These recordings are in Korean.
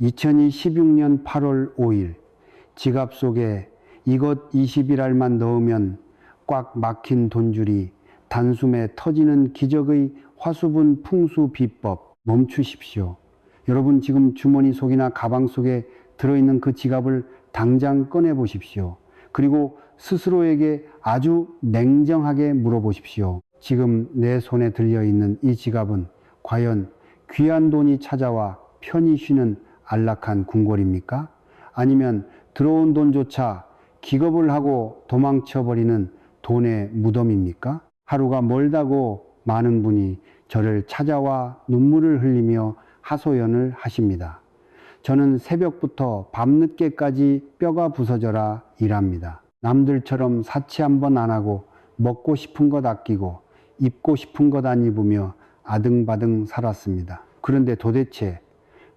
2016년 8월 5일 지갑 속에 이것 20일알만 넣으면 꽉 막힌 돈줄이 단숨에 터지는 기적의 화수분 풍수 비법 멈추십시오. 여러분 지금 주머니 속이나 가방 속에 들어있는 그 지갑을 당장 꺼내 보십시오. 그리고 스스로에게 아주 냉정하게 물어보십시오. 지금 내 손에 들려있는 이 지갑은 과연 귀한 돈이 찾아와 편히 쉬는 안락한 궁궐입니까? 아니면 들어온 돈조차 기겁을 하고 도망쳐버리는 돈의 무덤입니까? 하루가 멀다고 많은 분이 저를 찾아와 눈물을 흘리며 하소연을 하십니다. 저는 새벽부터 밤늦게까지 뼈가 부서져라 일합니다. 남들처럼 사치 한번 안 하고 먹고 싶은 것 아끼고 입고 싶은 것 안 입으며 아등바등 살았습니다. 그런데 도대체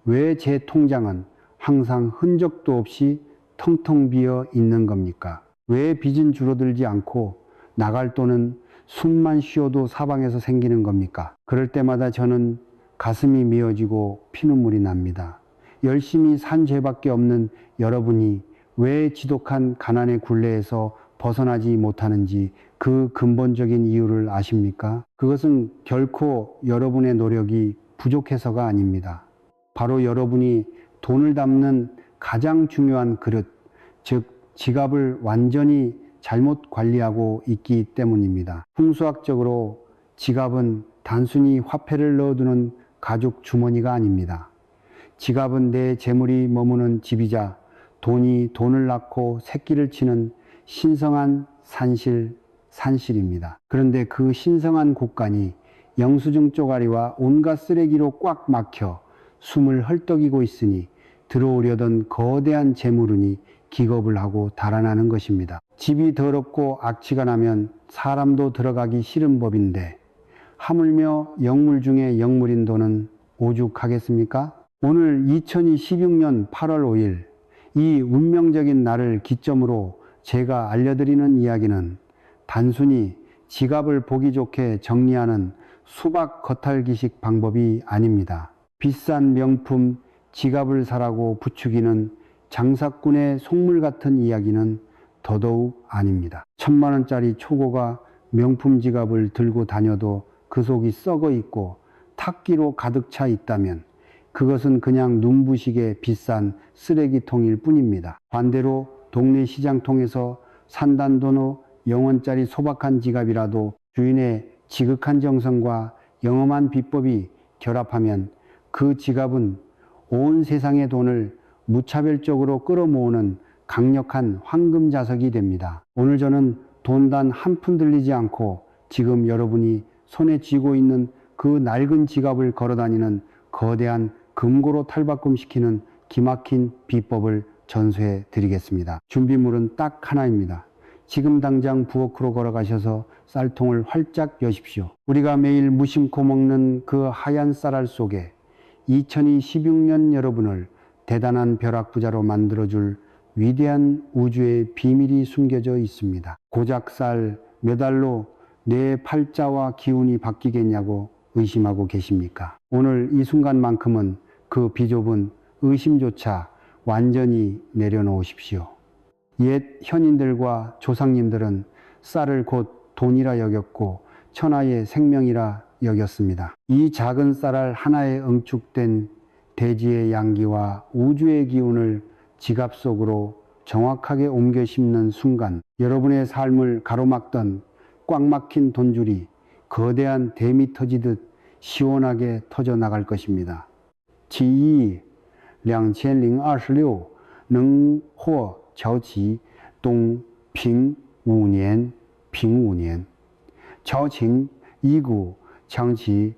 왜 제 통장은 항상 흔적도 없이 텅텅 비어 있는 겁니까? 왜 빚은 줄어들지 않고 나갈 돈은 숨만 쉬어도 사방에서 생기는 겁니까? 그럴 때마다 저는 가슴이 미어지고 피눈물이 납니다. 열심히 산 죄밖에 없는 여러분이 왜 지독한 가난의 굴레에서 벗어나지 못하는지 그 근본적인 이유를 아십니까? 그것은 결코 여러분의 노력이 부족해서가 아닙니다. 바로 여러분이 돈을 담는 가장 중요한 그릇, 즉 지갑을 완전히 잘못 관리하고 있기 때문입니다. 풍수학적으로 지갑은 단순히 화폐를 넣어두는 가죽 주머니가 아닙니다. 지갑은 내 재물이 머무는 집이자 돈이 돈을 낳고 새끼를 치는 신성한 산실입니다. 그런데 그 신성한 곳간이 영수증 쪼가리와 온갖 쓰레기로 꽉 막혀 숨을 헐떡이고 있으니 들어오려던 거대한 재물운이 기겁을 하고 달아나는 것입니다. 집이 더럽고 악취가 나면 사람도 들어가기 싫은 법인데 하물며 영물 중에 영물인 돈은 오죽하겠습니까? 오늘 2016년 8월 5일 이 운명적인 날을 기점으로 제가 알려드리는 이야기는 단순히 지갑을 보기 좋게 정리하는 수박 겉핥기식 방법이 아닙니다. 비싼 명품 지갑을 사라고 부추기는 장사꾼의 속물 같은 이야기는 더더욱 아닙니다. 1000만원짜리 초고가 명품 지갑을 들고 다녀도 그 속이 썩어 있고 탁기로 가득 차 있다면 그것은 그냥 눈부시게 비싼 쓰레기통일 뿐입니다. 반대로 동네 시장통에서 산단돈의 0원짜리 소박한 지갑이라도 주인의 지극한 정성과 영험한 비법이 결합하면 그 지갑은 온 세상의 돈을 무차별적으로 끌어모으는 강력한 황금 자석이 됩니다. 오늘 저는 돈 단 한 푼 들리지 않고 지금 여러분이 손에 쥐고 있는 그 낡은 지갑을 걸어다니는 거대한 금고로 탈바꿈시키는 기막힌 비법을 전수해 드리겠습니다. 준비물은 딱 하나입니다. 지금 당장 부엌으로 걸어가셔서 쌀통을 활짝 여십시오. 우리가 매일 무심코 먹는 그 하얀 쌀알 속에 2016년 여러분을 대단한 벼락부자로 만들어줄 위대한 우주의 비밀이 숨겨져 있습니다. 고작 쌀 몇 알로 내 팔자와 기운이 바뀌겠냐고 의심하고 계십니까? 오늘 이 순간만큼은 그 비좁은 의심조차 완전히 내려놓으십시오. 옛 현인들과 조상님들은 쌀을 곧 돈이라 여겼고 천하의 생명이라 여겼습니다. 이 작은 쌀알 하나에 응축된 대지의 양기와 우주의 기운을 지갑 속으로 정확하게 옮겨 심는 순간 여러분의 삶을 가로막던 꽉 막힌 돈줄이 거대한 댐이 터지듯 시원하게 터져 나갈 것입니다. 72026能获乔其东平5年平5年乔情一股장치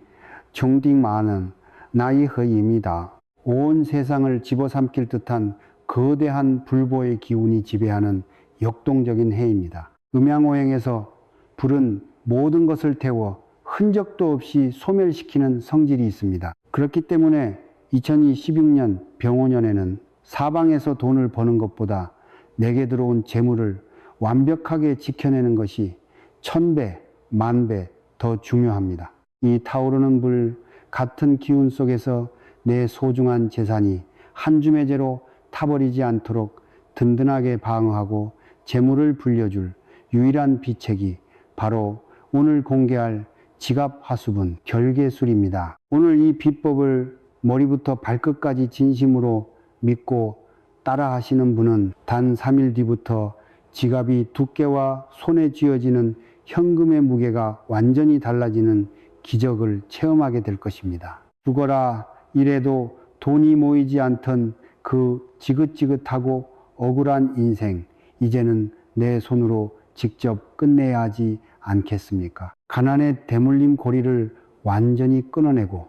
종딩마는 나이허입니다. 온 세상을 집어삼킬 듯한 거대한 불보의 기운이 지배하는 역동적인 해입니다. 음양오행에서 불은 모든 것을 태워 흔적도 없이 소멸시키는 성질이 있습니다. 그렇기 때문에 2016년 병오년에는 사방에서 돈을 버는 것보다 내게 들어온 재물을 완벽하게 지켜내는 것이 1000배, 10,000배 더 중요합니다. 이 타오르는 불 같은 기운 속에서 내 소중한 재산이 한 줌의 재로 타버리지 않도록 든든하게 방어하고 재물을 불려줄 유일한 비책이 바로 오늘 공개할 지갑 화수분 결계술입니다. 오늘 이 비법을 머리부터 발끝까지 진심으로 믿고 따라 하시는 분은 단 3일 뒤부터 지갑이 두께와 손에 쥐어지는 현금의 무게가 완전히 달라지는 기적을 체험하게 될 것입니다. 죽어라 이래도 돈이 모이지 않던 그 지긋지긋하고 억울한 인생, 이제는 내 손으로 직접 끝내야 하지 않겠습니까? 가난의 대물림 고리를 완전히 끊어내고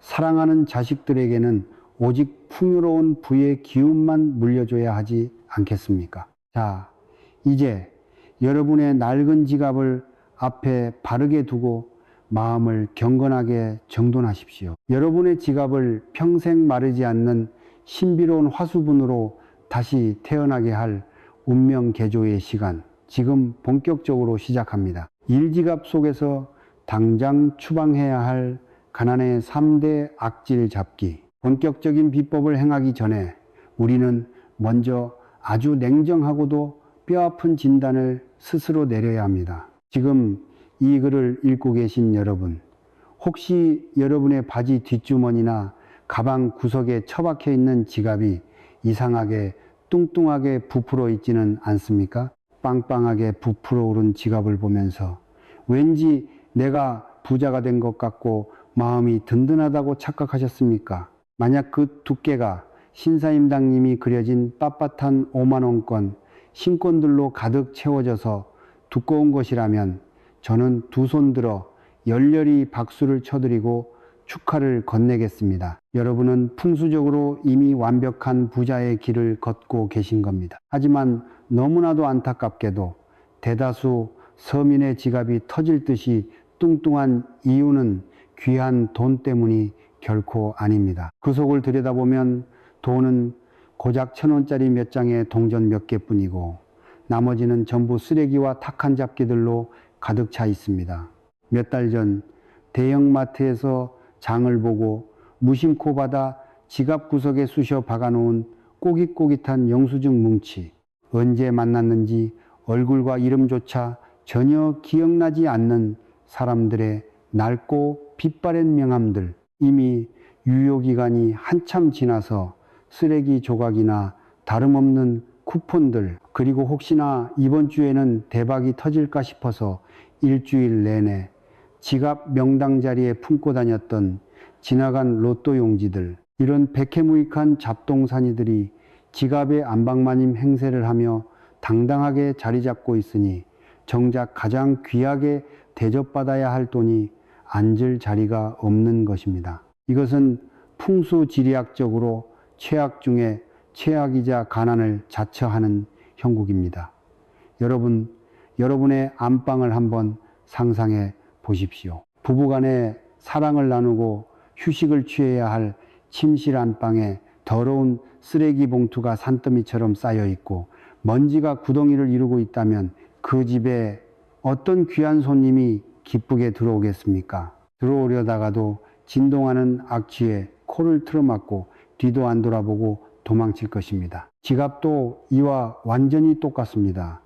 사랑하는 자식들에게는 오직 풍요로운 부의 기운만 물려줘야 하지 않겠습니까? 자, 이제 여러분의 낡은 지갑을 앞에 바르게 두고 마음을 경건하게 정돈하십시오. 여러분의 지갑을 평생 마르지 않는 신비로운 화수분으로 다시 태어나게 할 운명 개조의 시간, 지금 본격적으로 시작합니다. 일지갑 속에서 당장 추방해야 할 가난의 3대 악질 잡기. 본격적인 비법을 행하기 전에 우리는 먼저 아주 냉정하고도 뼈아픈 진단을 스스로 내려야 합니다. 지금 이 글을 읽고 계신 여러분, 혹시 여러분의 바지 뒷주머니나 가방 구석에 처박혀 있는 지갑이 이상하게 뚱뚱하게 부풀어 있지는 않습니까? 빵빵하게 부풀어 오른 지갑을 보면서 왠지 내가 부자가 된 것 같고 마음이 든든하다고 착각하셨습니까? 만약 그 두께가 신사임당님이 그려진 빳빳한 5만원권 신권들로 가득 채워져서 두꺼운 것이라면 저는 두 손 들어 열렬히 박수를 쳐드리고 축하를 건네겠습니다. 여러분은 풍수적으로 이미 완벽한 부자의 길을 걷고 계신 겁니다. 하지만 너무나도 안타깝게도 대다수 서민의 지갑이 터질 듯이 뚱뚱한 이유는 귀한 돈 때문이 결코 아닙니다. 그 속을 들여다보면 돈은 고작 1,000원짜리 몇 장의 동전 몇 개뿐이고 나머지는 전부 쓰레기와 탁한 잡기들로 가득 차 있습니다. 몇 달 전 대형마트에서 장을 보고 무심코 받아 지갑 구석에 쑤셔 박아놓은 꼬깃꼬깃한 영수증 뭉치, 언제 만났는지 얼굴과 이름조차 전혀 기억나지 않는 사람들의 낡고 빛바랜 명함들, 이미 유효기간이 한참 지나서 쓰레기 조각이나 다름없는 쿠폰들, 그리고 혹시나 이번 주에는 대박이 터질까 싶어서 일주일 내내 지갑 명당 자리에 품고 다녔던 지나간 로또 용지들, 이런 백해무익한 잡동사니들이 지갑의 안방마님 행세를 하며 당당하게 자리 잡고 있으니 정작 가장 귀하게 대접받아야 할 돈이 앉을 자리가 없는 것입니다. 이것은 풍수지리학적으로 최악 중에 최악이자 가난을 자처하는 형국입니다. 여러분, 여러분의 안방을 한번 상상해 보십시오. 부부간에 사랑을 나누고 휴식을 취해야 할 침실 안방에 더러운 쓰레기 봉투가 산더미처럼 쌓여 있고 먼지가 구덩이를 이루고 있다면 그 집에 어떤 귀한 손님이 기쁘게 들어오겠습니까? 들어오려다가도 진동하는 악취에 코를 틀어막고 뒤도 안 돌아보고 도망칠 것입니다. 지갑도 이와 완전히 똑같습니다.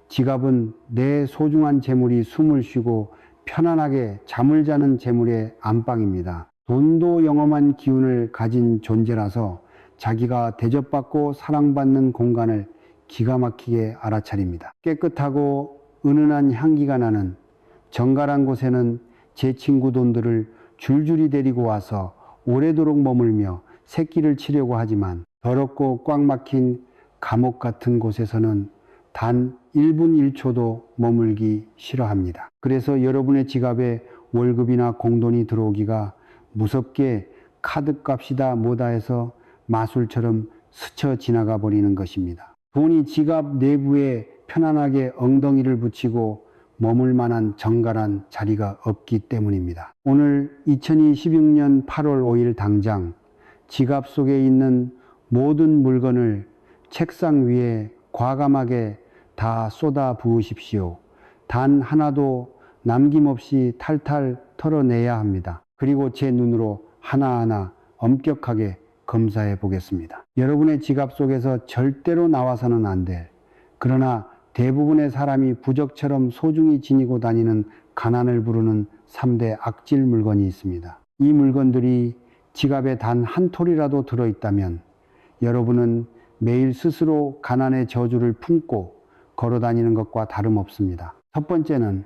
지갑은 내 소중한 재물이 숨을 쉬고 편안하게 잠을 자는 재물의 안방입니다. 돈도 영험한 기운을 가진 존재라서 자기가 대접받고 사랑받는 공간을 기가 막히게 알아차립니다. 깨끗하고 은은한 향기가 나는 정갈한 곳에는 제 친구 돈들을 줄줄이 데리고 와서 오래도록 머물며 새끼를 치려고 하지만 더럽고 꽉 막힌 감옥 같은 곳에서는 단 1분 1초도 머물기 싫어합니다. 그래서 여러분의 지갑에 월급이나 공돈이 들어오기가 무섭게 카드값이다 뭐다 해서 마술처럼 스쳐 지나가 버리는 것입니다. 돈이 지갑 내부에 편안하게 엉덩이를 붙이고 머물 만한 정갈한 자리가 없기 때문입니다. 오늘 2026년 8월 5일 당장 지갑 속에 있는 모든 물건을 책상 위에 과감하게 다 쏟아 부으십시오. 단 하나도 남김없이 탈탈 털어내야 합니다. 그리고 제 눈으로 하나하나 엄격하게 검사해 보겠습니다. 여러분의 지갑 속에서 절대로 나와서는 안 돼. 그러나 대부분의 사람이 부적처럼 소중히 지니고 다니는 가난을 부르는 3대 악질 물건이 있습니다. 이 물건들이 지갑에 단 한 톨이라도 들어있다면 여러분은 매일 스스로 가난의 저주를 품고 걸어다니는 것과 다름없습니다. 첫 번째는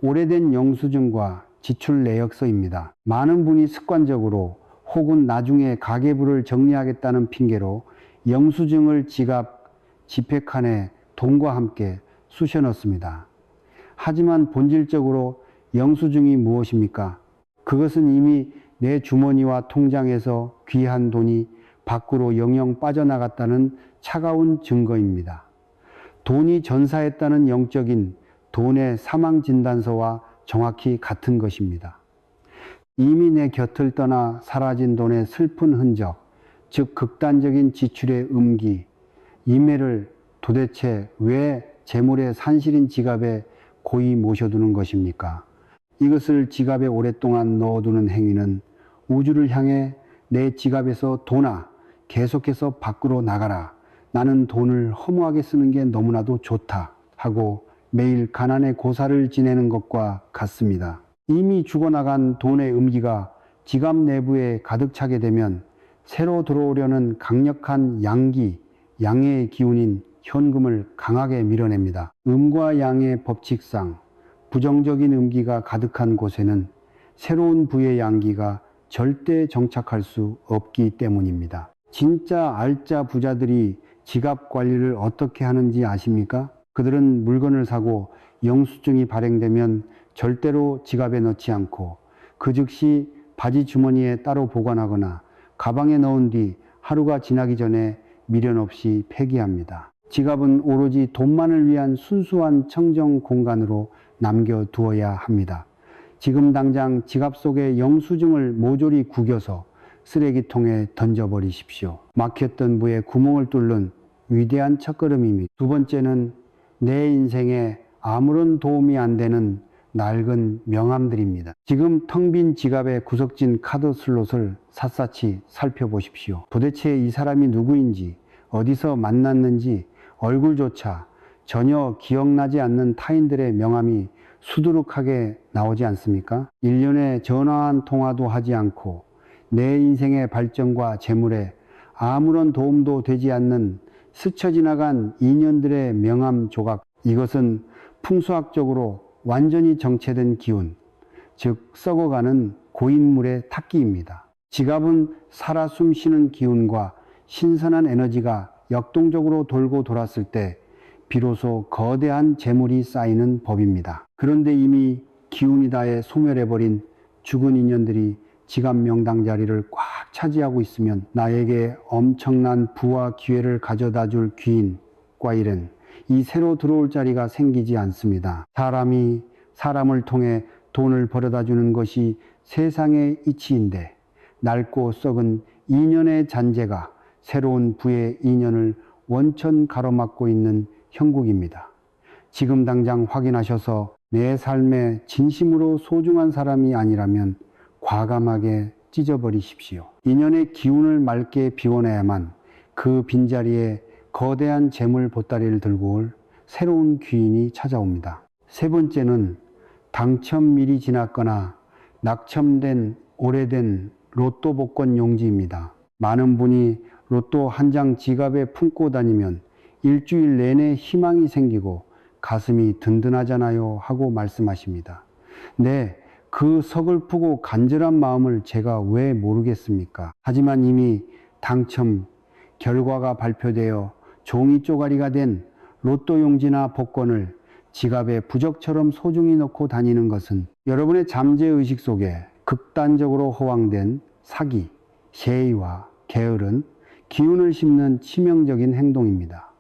오래된 영수증과 지출 내역서입니다. 많은 분이 습관적으로 혹은 나중에 가계부를 정리하겠다는 핑계로 영수증을 지갑 지폐칸에 돈과 함께 쑤셔 넣습니다. 하지만 본질적으로 영수증이 무엇입니까? 그것은 이미 내 주머니와 통장에서 귀한 돈이 밖으로 영영 빠져나갔다는 차가운 증거입니다. 돈이 전사했다는 영적인 돈의 사망진단서와 정확히 같은 것입니다. 이미 내 곁을 떠나 사라진 돈의 슬픈 흔적, 즉 극단적인 지출의 음기, 이매를 도대체 왜 재물의 산실인 지갑에 고이 모셔두는 것입니까? 이것을 지갑에 오랫동안 넣어두는 행위는 우주를 향해 내 지갑에서 돈아, 계속해서 밖으로 나가라. 나는 돈을 허무하게 쓰는 게 너무나도 좋다. 하고 매일 가난의 고사를 지내는 것과 같습니다. 이미 죽어나간 돈의 음기가 지갑 내부에 가득 차게 되면 새로 들어오려는 강력한 양의 기운인 현금을 강하게 밀어냅니다. 음과 양의 법칙상 부정적인 음기가 가득한 곳에는 새로운 부의 양기가 절대 정착할 수 없기 때문입니다. 진짜 알짜 부자들이 지갑 관리를 어떻게 하는지 아십니까? 그들은 물건을 사고 영수증이 발행되면 절대로 지갑에 넣지 않고 그 즉시 바지 주머니에 따로 보관하거나 가방에 넣은 뒤 하루가 지나기 전에 미련 없이 폐기합니다. 지갑은 오로지 돈만을 위한 순수한 청정 공간으로 남겨두어야 합니다. 지금 당장 지갑 속에 영수증을 모조리 구겨서 쓰레기통에 던져버리십시오. 막혔던 부에 구멍을 뚫는 위대한 첫걸음입니다. 두 번째는 내 인생에 아무런 도움이 안 되는 낡은 명함들입니다. 지금 텅 빈 지갑에 구석진 카드 슬롯을 샅샅이 살펴보십시오. 도대체 이 사람이 누구인지, 어디서 만났는지 얼굴조차 전혀 기억나지 않는 타인들의 명함이 수두룩하게 나오지 않습니까? 1년에 전화 한 통화도 하지 않고 내 인생의 발전과 재물에 아무런 도움도 되지 않는 스쳐 지나간 인연들의 명함 조각, 이것은 풍수학적으로 완전히 정체된 기운, 즉 썩어가는 고인물의 탁기입니다. 지갑은 살아 숨쉬는 기운과 신선한 에너지가 역동적으로 돌고 돌았을 때 비로소 거대한 재물이 쌓이는 법입니다. 그런데 이미 기운이 다해 소멸해버린 죽은 인연들이 지갑 명당 자리를 꽉 차지하고 있으면 나에게 엄청난 부와 기회를 가져다 줄 귀인과 일은 이 새로 들어올 자리가 생기지 않습니다. 사람이 사람을 통해 돈을 벌어다 주는 것이 세상의 이치인데 낡고 썩은 인연의 잔재가 새로운 부의 인연을 원천 가로막고 있는 형국입니다. 지금 당장 확인하셔서 내 삶에 진심으로 소중한 사람이 아니라면 과감하게 찢어버리십시오. 인연의 기운을 맑게 비워내야만 그 빈자리에 거대한 재물 보따리를 들고 올 새로운 귀인이 찾아옵니다. 세 번째는 당첨밀이 지났거나 낙첨된 오래된 로또 복권 용지입니다. 많은 분이 로또 한 장 지갑에 품고 다니면 일주일 내내 희망이 생기고 가슴이 든든하잖아요 하고 말씀하십니다. 네, 그 서글프고 간절한 마음을 제가 왜 모르겠습니까? 하지만 이미 당첨 결과가 발표되어 종이 쪼가리가 된 로또 용지나 복권을 지갑에 부적처럼 소중히 넣고 다니는 것은 여러분의 잠재의식 속에 극단적으로 허황된 사기, 세의와 게으른 기운을 심는 치명적인 행동입니다.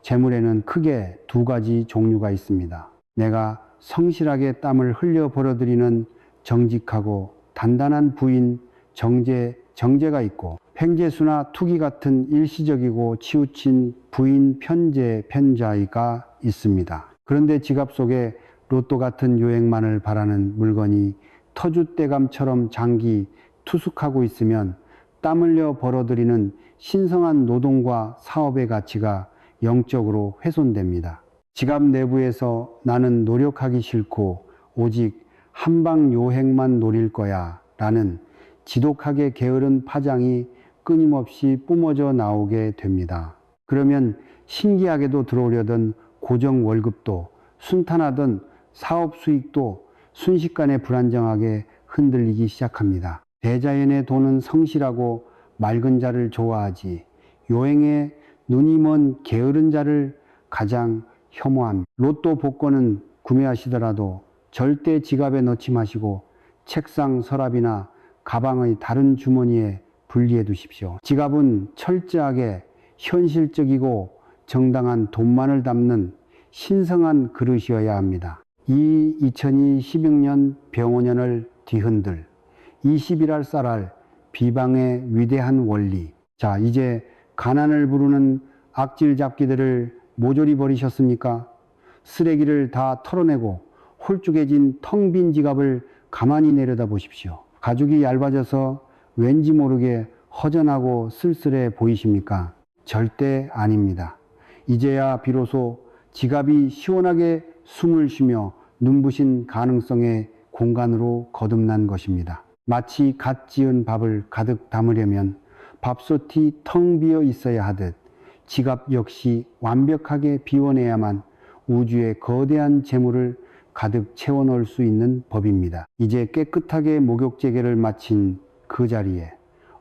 재물에는 크게 두 가지 종류가 있습니다. 내가 성실하게 땀을 흘려 벌어들이는 정직하고 단단한 부인 정제가 있고 횡재수나 투기 같은 일시적이고 치우친 부인 편자가 있습니다. 그런데 지갑 속에 로또 같은 요행만을 바라는 물건이 터줏대감처럼 장기 투숙하고 있으면 땀 흘려 벌어들이는 신성한 노동과 사업의 가치가 영적으로 훼손됩니다. 지갑 내부에서 나는 노력하기 싫고 오직 한방 요행만 노릴 거야 라는 지독하게 게으른 파장이 끊임없이 뿜어져 나오게 됩니다. 그러면 신기하게도 들어오려던 고정 월급도 순탄하던 사업 수익도 순식간에 불안정하게 흔들리기 시작합니다. 대자연의 돈은 성실하고 맑은 자를 좋아하지 요행에 눈이 먼 게으른 자를 가장 혐오합니다. 로또 복권은 구매하시더라도 절대 지갑에 넣지 마시고 책상 서랍이나 가방의 다른 주머니에 분리해 두십시오. 지갑은 철저하게 현실적이고 정당한 돈만을 담는 신성한 그릇이어야 합니다. 이 2026년 병원년을 뒤흔들 20일할 쌀알 비방의 위대한 원리. 자, 이제 가난을 부르는 악질 잡기들을 모조리 버리셨습니까? 쓰레기를 다 털어내고 홀쭉해진 텅 빈 지갑을 가만히 내려다 보십시오. 가죽이 얇아져서 왠지 모르게 허전하고 쓸쓸해 보이십니까? 절대 아닙니다. 이제야 비로소 지갑이 시원하게 숨을 쉬며 눈부신 가능성의 공간으로 거듭난 것입니다. 마치 갓 지은 밥을 가득 담으려면 밥솥이 텅 비어 있어야 하듯 지갑 역시 완벽하게 비워내야만 우주의 거대한 재물을 가득 채워넣을 수 있는 법입니다. 이제 깨끗하게 목욕재개를 마친 그 자리에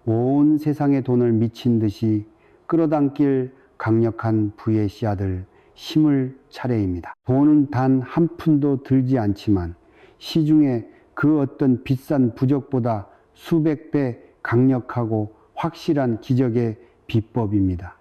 온 세상의 돈을 미친 듯이 끌어당길 강력한 부의 씨앗을 심을 차례입니다. 돈은 단 한 푼도 들지 않지만 시중에 그 어떤 비싼 부적보다 수백 배 강력하고 확실한 기적의 비법입니다.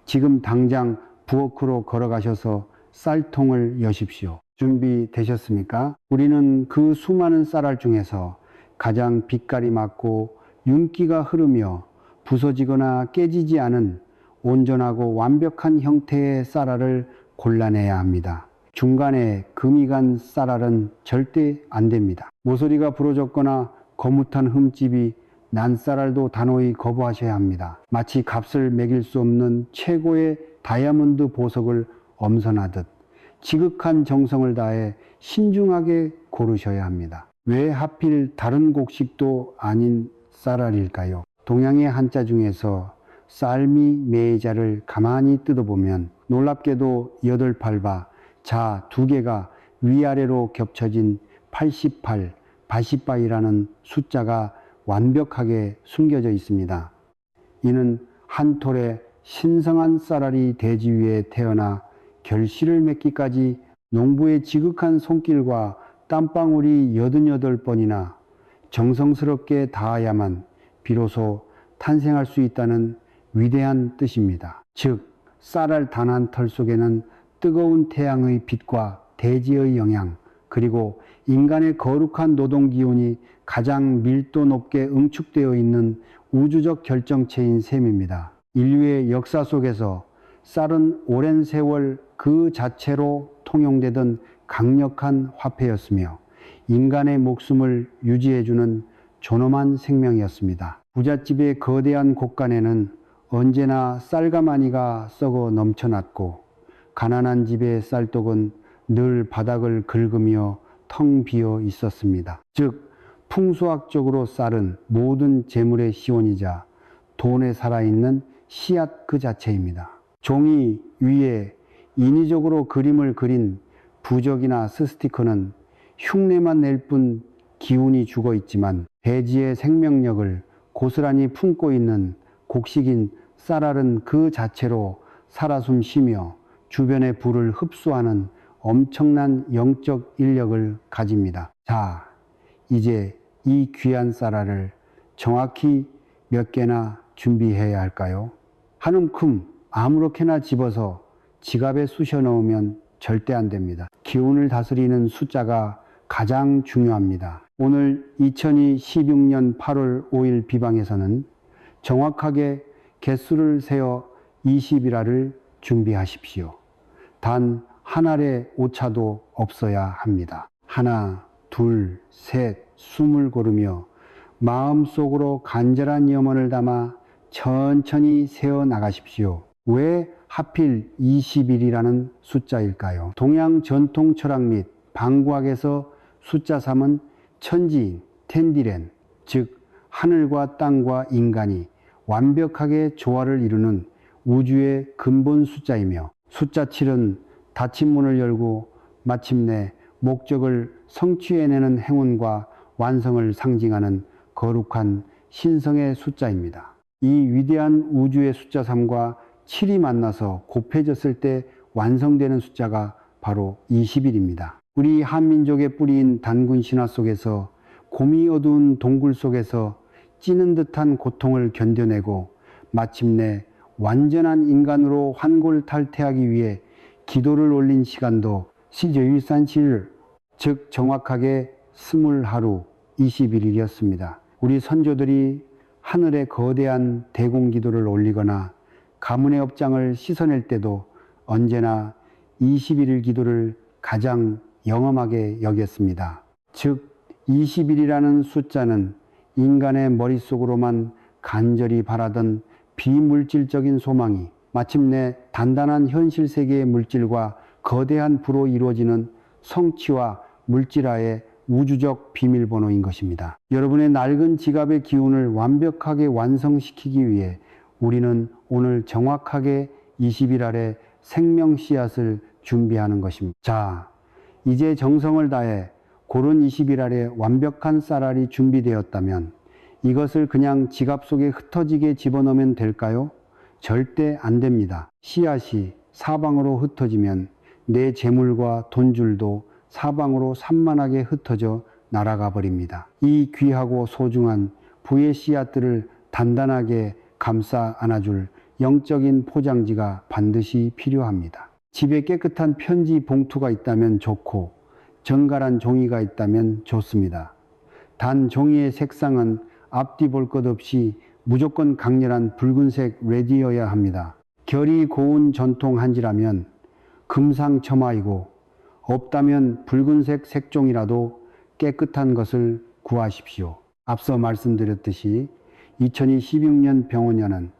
지금 당장 부엌으로 걸어가셔서 쌀통을 여십시오. 준비되셨습니까? 우리는 그 수많은 쌀알 중에서 가장 빛깔이 맞고 윤기가 흐르며 부서지거나 깨지지 않은 온전하고 완벽한 형태의 쌀알을 골라내야 합니다. 중간에 금이 간 쌀알은 절대 안 됩니다. 모서리가 부러졌거나 거뭇한 흠집이 난 쌀알도 단호히 거부하셔야 합니다. 마치 값을 매길 수 없는 최고의 다이아몬드 보석을 엄선하듯 지극한 정성을 다해 신중하게 고르셔야 합니다. 왜 하필 다른 곡식도 아닌 쌀알일까요? 동양의 한자 중에서 쌀미 매자를 가만히 뜯어보면 놀랍게도 8팔바 자 2개가 위아래로 겹쳐진 88, 바시바이라는 숫자가 완벽하게 숨겨져 있습니다. 이는 한 톨의 신성한 쌀알이 대지 위에 태어나 결실을 맺기까지 농부의 지극한 손길과 땀방울이 88번이나 정성스럽게 닿아야만 비로소 탄생할 수 있다는 위대한 뜻입니다. 즉 쌀알 단 한 털 속에는 뜨거운 태양의 빛과 대지의 영향 그리고 인간의 거룩한 노동 기운이 가장 밀도 높게 응축되어 있는 우주적 결정체인 셈입니다. 인류의 역사 속에서 쌀은 오랜 세월 그 자체로 통용되던 강력한 화폐였으며 인간의 목숨을 유지해주는 존엄한 생명이었습니다. 부잣집의 거대한 곳간에는 언제나 쌀가마니가 썩어 넘쳐났고 가난한 집의 쌀독은 늘 바닥을 긁으며 텅 비어 있었습니다. 즉 풍수학적으로 쌀은 모든 재물의 시원이자 돈에 살아있는 씨앗 그 자체입니다. 종이 위에 인위적으로 그림을 그린 부적이나 스티커는 흉내만 낼 뿐 기운이 죽어 있지만 대지의 생명력을 고스란히 품고 있는 곡식인 쌀알은 그 자체로 살아숨 쉬며 주변의 불을 흡수하는 엄청난 영적 인력을 가집니다. 자, 이제 이 귀한 쌀알을 정확히 몇 개나 준비해야 할까요? 한 움큼 아무렇게나 집어서 지갑에 쑤셔 넣으면 절대 안 됩니다. 기운을 다스리는 숫자가 가장 중요합니다. 오늘 2016년 8월 5일 비방에서는 정확하게 개수를 세어 20일화를 준비하십시오. 단 한 알의 오차도 없어야 합니다. 하나, 둘, 셋, 숨을 고르며 마음속으로 간절한 염원을 담아 천천히 세어 나가십시오. 왜 하필 20일이라는 숫자일까요? 동양 전통 철학 및 방구학에서 숫자 3은 천지인, 텐디렌, 즉 하늘과 땅과 인간이 완벽하게 조화를 이루는 우주의 근본 숫자이며, 숫자 7은 닫힌 문을 열고 마침내 목적을 성취해내는 행운과 완성을 상징하는 거룩한 신성의 숫자입니다. 이 위대한 우주의 숫자 3과 7이 만나서 곱해졌을 때 완성되는 숫자가 바로 20일입니다. 우리 한민족의 뿌리인 단군 신화 속에서 곰이 어두운 동굴 속에서 찌는 듯한 고통을 견뎌내고 마침내 완전한 인간으로 환골탈태하기 위해 기도를 올린 시간도 시저유산칠, 즉 정확하게 20하루 21일이었습니다. 우리 선조들이 하늘에 거대한 대공기도를 올리거나 가문의 업장을 씻어낼 때도 언제나 21일 기도를 가장 영험하게 여겼습니다. 즉 20일이라는 숫자는 인간의 머릿속으로만 간절히 바라던 비물질적인 소망이 마침내 단단한 현실 세계의 물질과 거대한 부로 이루어지는 성취와 물질화의 우주적 비밀번호인 것입니다. 여러분의 낡은 지갑의 기운을 완벽하게 완성시키기 위해 우리는 오늘 정확하게 20일 아래 생명 씨앗을 준비하는 것입니다. 자, 이제 정성을 다해 고른 20일 아래 완벽한 쌀알이 준비되었다면 이것을 그냥 지갑 속에 흩어지게 집어넣으면 될까요? 절대 안 됩니다. 씨앗이 사방으로 흩어지면 내 재물과 돈줄도 사방으로 산만하게 흩어져 날아가 버립니다. 이 귀하고 소중한 부의 씨앗들을 단단하게 감싸 안아줄 영적인 포장지가 반드시 필요합니다. 집에 깨끗한 편지 봉투가 있다면 좋고 정갈한 종이가 있다면 좋습니다. 단 종이의 색상은 앞뒤 볼 것 없이 무조건 강렬한 붉은색 레디여야 합니다. 결이 고운 전통 한지라면 금상첨화이고 없다면 붉은색 색종이라도 깨끗한 것을 구하십시오. 앞서 말씀드렸듯이 2016년 병원년은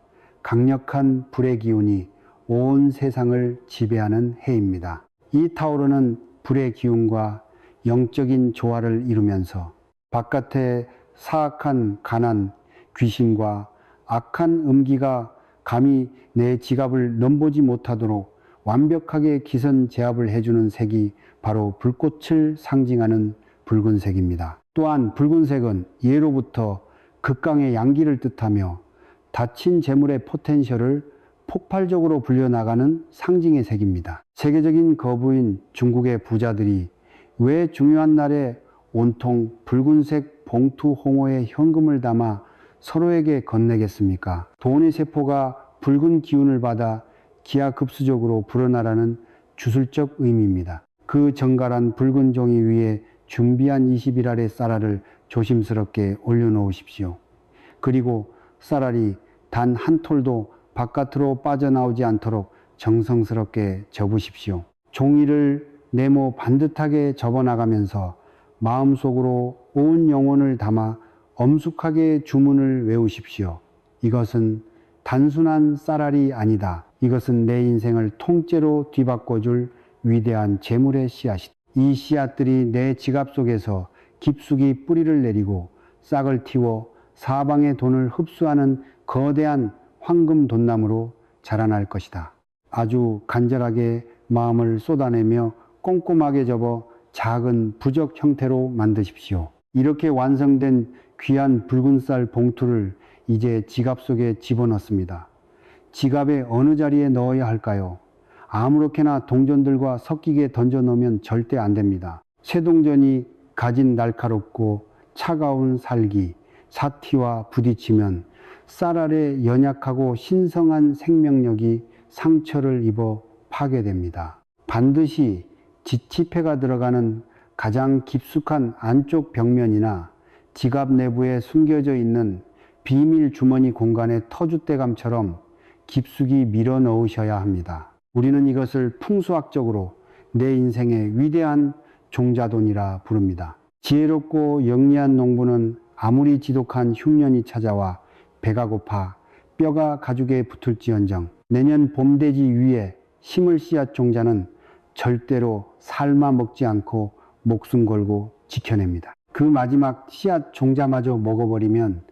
강력한 불의 기운이 온 세상을 지배하는 해입니다. 이 타오르는 불의 기운과 영적인 조화를 이루면서 바깥에 사악한 가난, 귀신과 악한 음기가 감히 내 지갑을 넘보지 못하도록 완벽하게 기선제압을 해주는 색이 바로 불꽃을 상징하는 붉은색입니다. 또한 붉은색은 예로부터 극강의 양기를 뜻하며 닫힌 재물의 포텐셜을 폭발적으로 불려나가는 상징의 색입니다. 세계적인 거부인 중국의 부자들이 왜 중요한 날에 온통 붉은색 봉투 홍어에 현금을 담아 서로에게 건네겠습니까? 돈의 세포가 붉은 기운을 받아 기하급수적으로 불어나라는 주술적 의미입니다. 그 정갈한 붉은 종이 위에 준비한 20일 아래 쌀알을 조심스럽게 올려놓으십시오. 그리고 쌀알이 단 한 톨도 바깥으로 빠져나오지 않도록 정성스럽게 접으십시오. 종이를 네모 반듯하게 접어나가면서 마음속으로 온 영혼을 담아 엄숙하게 주문을 외우십시오. 이것은 단순한 쌀알이 아니다. 이것은 내 인생을 통째로 뒤바꿔줄 위대한 재물의 씨앗이다. 이 씨앗들이 내 지갑 속에서 깊숙이 뿌리를 내리고 싹을 틔워 사방의 돈을 흡수하는 거대한 황금 돈나무로 자라날 것이다. 아주 간절하게 마음을 쏟아내며 꼼꼼하게 접어 작은 부적 형태로 만드십시오. 이렇게 완성된 귀한 붉은 쌀 봉투를 이제 지갑 속에 집어넣습니다. 지갑의 어느 자리에 넣어야 할까요? 아무렇게나 동전들과 섞이게 던져 넣으면 절대 안 됩니다. 쇠동전이 가진 날카롭고 차가운 살기, 사티와 부딪히면 쌀알의 연약하고 신성한 생명력이 상처를 입어 파괴됩니다. 반드시 지치패가 들어가는 가장 깊숙한 안쪽 벽면이나 지갑 내부에 숨겨져 있는 비밀 주머니 공간의 터줏대감처럼 깊숙이 밀어 넣으셔야 합니다. 우리는 이것을 풍수학적으로 내 인생의 위대한 종자돈이라 부릅니다. 지혜롭고 영리한 농부는 아무리 지독한 흉년이 찾아와 배가 고파 뼈가 가죽에 붙을지언정 내년 봄 대지 위에 심을 씨앗 종자는 절대로 삶아 먹지 않고 목숨 걸고 지켜냅니다. 그 마지막 씨앗 종자마저 먹어버리면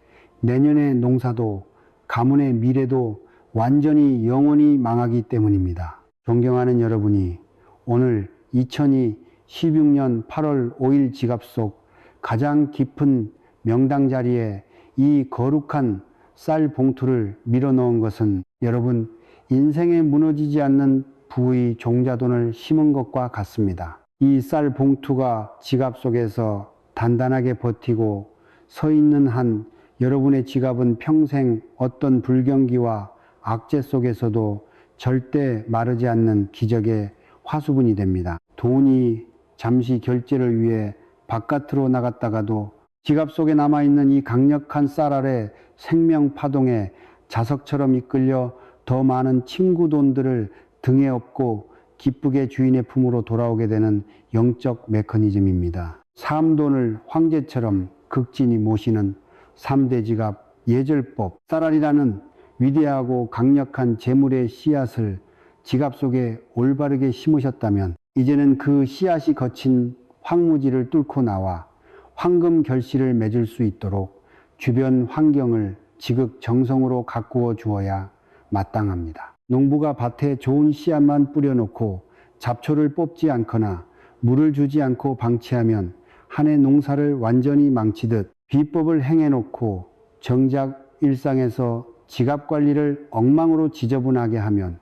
내년의 농사도 가문의 미래도 완전히 영원히 망하기 때문입니다. 존경하는 여러분이 오늘 2016년 8월 5일 지갑 속 가장 깊은 명당 자리에 이 거룩한 쌀 봉투를 밀어 넣은 것은 여러분 인생에 무너지지 않는 부의 종자돈을 심은 것과 같습니다. 이 쌀 봉투가 지갑 속에서 단단하게 버티고 서 있는 한 여러분의 지갑은 평생 어떤 불경기와 악재 속에서도 절대 마르지 않는 기적의 화수분이 됩니다. 돈이 잠시 결제를 위해 바깥으로 나갔다가도 지갑 속에 남아있는 이 강력한 쌀 아래 생명 파동에 자석처럼 이끌려 더 많은 친구 돈들을 등에 업고 기쁘게 주인의 품으로 돌아오게 되는 영적 메커니즘입니다. 삶돈을 황제처럼 극진히 모시는 3대 지갑 예절법, 쌀알이라는 위대하고 강력한 재물의 씨앗을 지갑 속에 올바르게 심으셨다면 이제는 그 씨앗이 거친 황무지를 뚫고 나와 황금 결실을 맺을 수 있도록 주변 환경을 지극정성으로 가꾸어 주어야 마땅합니다. 농부가 밭에 좋은 씨앗만 뿌려놓고 잡초를 뽑지 않거나 물을 주지 않고 방치하면 한 해 농사를 완전히 망치듯 비법을 행해놓고 정작 일상에서 지갑 관리를 엉망으로 지저분하게 하면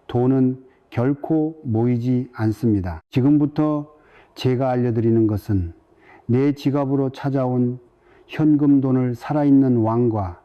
돈은 결코 모이지 않습니다. 지금부터 제가 알려드리는 것은 내 지갑으로 찾아온 현금 돈을 살아있는 왕과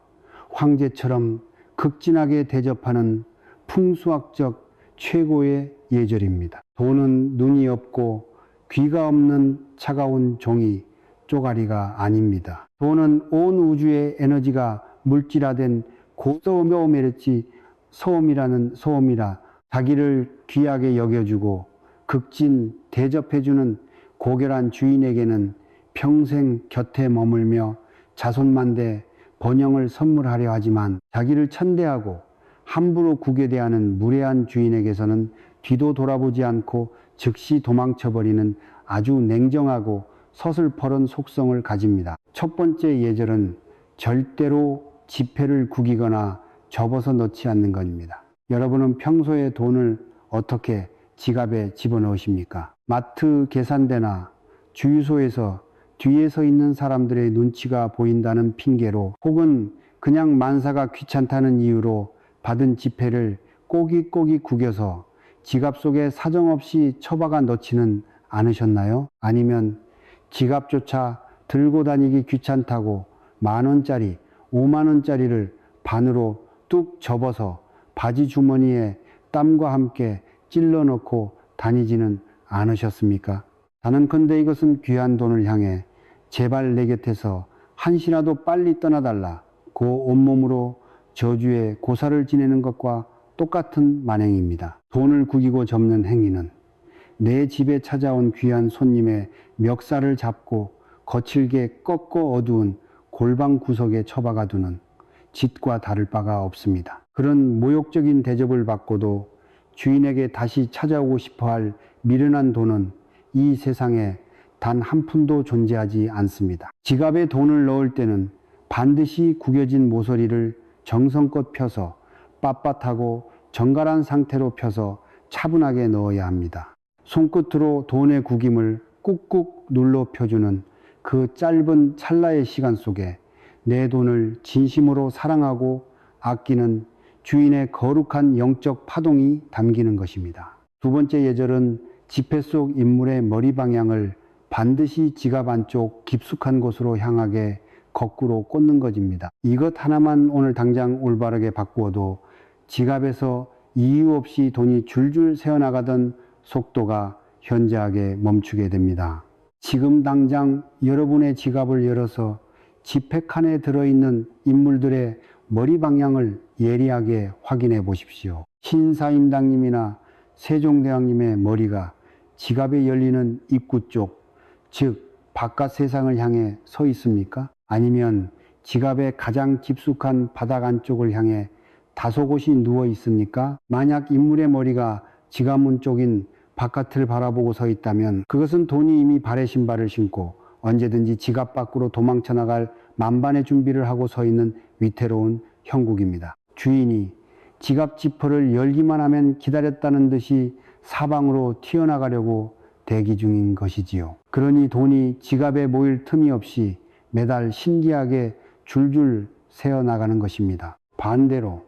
황제처럼 극진하게 대접하는 풍수학적 최고의 예절입니다. 돈은 눈이 없고 귀가 없는 차가운 종이 쪼가리가 아닙니다. 돈은 온 우주의 에너지가 물질화된 고소묘메르치 소음이라 자기를 귀하게 여겨주고 극진 대접해주는 고결한 주인에게는 평생 곁에 머물며 자손만대 번영을 선물하려 하지만 자기를 천대하고 함부로 구게 대하는 무례한 주인에게서는 뒤도 돌아보지 않고 즉시 도망쳐버리는 아주 냉정하고 서슬퍼런 속성을 가집니다. 첫 번째 예절은 절대로 지폐를 구기거나 접어서 넣지 않는 것입니다. 여러분은 평소에 돈을 어떻게 지갑에 집어넣으십니까? 마트 계산대나 주유소에서 뒤에 서 있는 사람들의 눈치가 보인다는 핑계로 혹은 그냥 만사가 귀찮다는 이유로 받은 지폐를 꼬깃꼬깃 구겨서 지갑 속에 사정없이 처박아 넣지는 않으셨나요? 아니면 지갑조차 들고 다니기 귀찮다고 10,000원짜리, 50,000원짜리를 반으로 뚝 접어서 바지 주머니에 땀과 함께 찔러 넣고 다니지는 않으셨습니까? 단언컨대 이것은 귀한 돈을 향해 제발 내 곁에서 한시라도 빨리 떠나달라 고 온몸으로 저주의 고사를 지내는 것과 똑같은 만행입니다. 돈을 구기고 접는 행위는 내 집에 찾아온 귀한 손님의 멱살을 잡고 거칠게 꺾어 어두운 골방 구석에 처박아 두는 짓과 다를 바가 없습니다. 그런 모욕적인 대접을 받고도 주인에게 다시 찾아오고 싶어할 미련한 돈은 이 세상에 단 한 푼도 존재하지 않습니다. 지갑에 돈을 넣을 때는 반드시 구겨진 모서리를 정성껏 펴서 빳빳하고 정갈한 상태로 펴서 차분하게 넣어야 합니다. 손끝으로 돈의 구김을 꾹꾹 눌러 펴주는 그 짧은 찰나의 시간 속에 내 돈을 진심으로 사랑하고 아끼는 주인의 거룩한 영적 파동이 담기는 것입니다. 두 번째 예절은 지폐 속 인물의 머리 방향을 반드시 지갑 안쪽 깊숙한 곳으로 향하게 거꾸로 꽂는 것입니다. 이것 하나만 오늘 당장 올바르게 바꾸어도 지갑에서 이유 없이 돈이 줄줄 새어나가던 속도가 현저하게 멈추게 됩니다. 지금 당장 여러분의 지갑을 열어서 지폐칸에 들어있는 인물들의 머리 방향을 예리하게 확인해 보십시오. 신사임당님이나 세종대왕님의 머리가 지갑에 열리는 입구 쪽, 즉 바깥 세상을 향해 서 있습니까? 아니면 지갑의 가장 깊숙한 바닥 안쪽을 향해 다소 곳이 누워 있습니까? 만약 인물의 머리가 지갑문 쪽인 바깥을 바라보고 서 있다면 그것은 돈이 이미 발에 신발을 신고 언제든지 지갑 밖으로 도망쳐 나갈 만반의 준비를 하고 서 있는 위태로운 형국입니다. 주인이 지갑 지퍼를 열기만 하면 기다렸다는 듯이 사방으로 튀어나가려고 대기 중인 것이지요. 그러니 돈이 지갑에 모일 틈이 없이 매달 신기하게 줄줄 새어나가는 것입니다. 반대로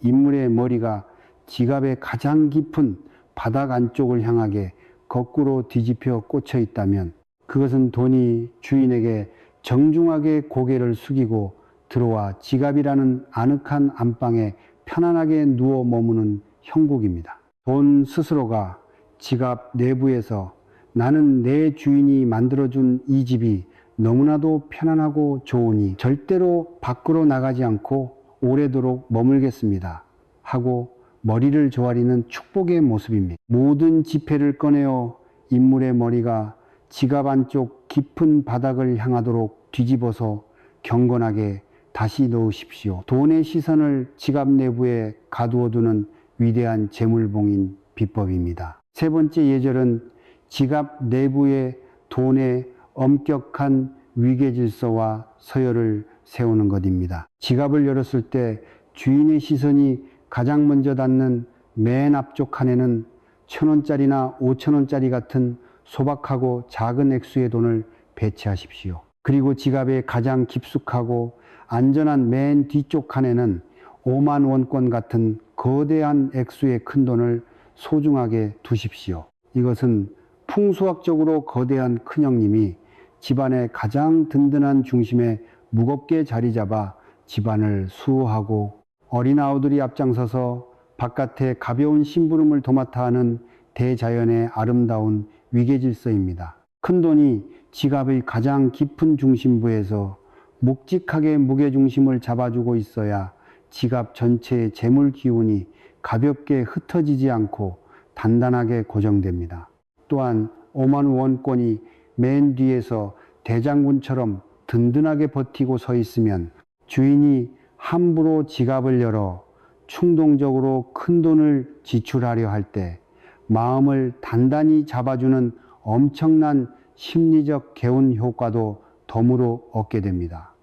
인물의 머리가 지갑의 가장 깊은 바닥 안쪽을 향하게 거꾸로 뒤집혀 꽂혀 있다면 그것은 돈이 주인에게 정중하게 고개를 숙이고 들어와 지갑이라는 아늑한 안방에 편안하게 누워 머무는 형국입니다. 돈 스스로가 지갑 내부에서 나는 내 주인이 만들어준 이 집이 너무나도 편안하고 좋으니 절대로 밖으로 나가지 않고 오래도록 머물겠습니다 하고 머리를 조아리는 축복의 모습입니다. 모든 지폐를 꺼내어 인물의 머리가 지갑 안쪽 깊은 바닥을 향하도록 뒤집어서 경건하게 다시 넣으십시오. 돈의 시선을 지갑 내부에 가두어두는 위대한 재물봉인 비법입니다. 세 번째 예절은 지갑 내부에 돈의 엄격한 위계 질서와 서열을 세우는 것입니다. 지갑을 열었을 때 주인의 시선이 가장 먼저 닿는 맨 앞쪽 칸에는 1,000원짜리나 5,000원짜리 같은 소박하고 작은 액수의 돈을 배치하십시오. 그리고 지갑의 가장 깊숙하고 안전한 맨 뒤쪽 칸에는 5만 원권 같은 거대한 액수의 큰 돈을 소중하게 두십시오. 이것은 풍수학적으로 거대한 큰형님이 집안의 가장 든든한 중심에 무겁게 자리 잡아 집안을 수호하고 어린 아우들이 앞장서서 바깥에 가벼운 심부름을 도맡아 하는 대자연의 아름다운 위계질서입니다. 큰돈이 지갑의 가장 깊은 중심부에서 묵직하게 무게중심을 잡아주고 있어야 지갑 전체의 재물 기운이 가볍게 흩어지지 않고 단단하게 고정됩니다. 또한 5만 원권이 맨 뒤에서 대장군처럼 든든하게 버티고 서 있으면 주인이 함부로 지갑을 열어 충동적으로 큰 돈을 지출하려 할 때 마음을 단단히 잡아주는 엄청난 심리적 개운 효과도 덤으로 얻게 됩니다.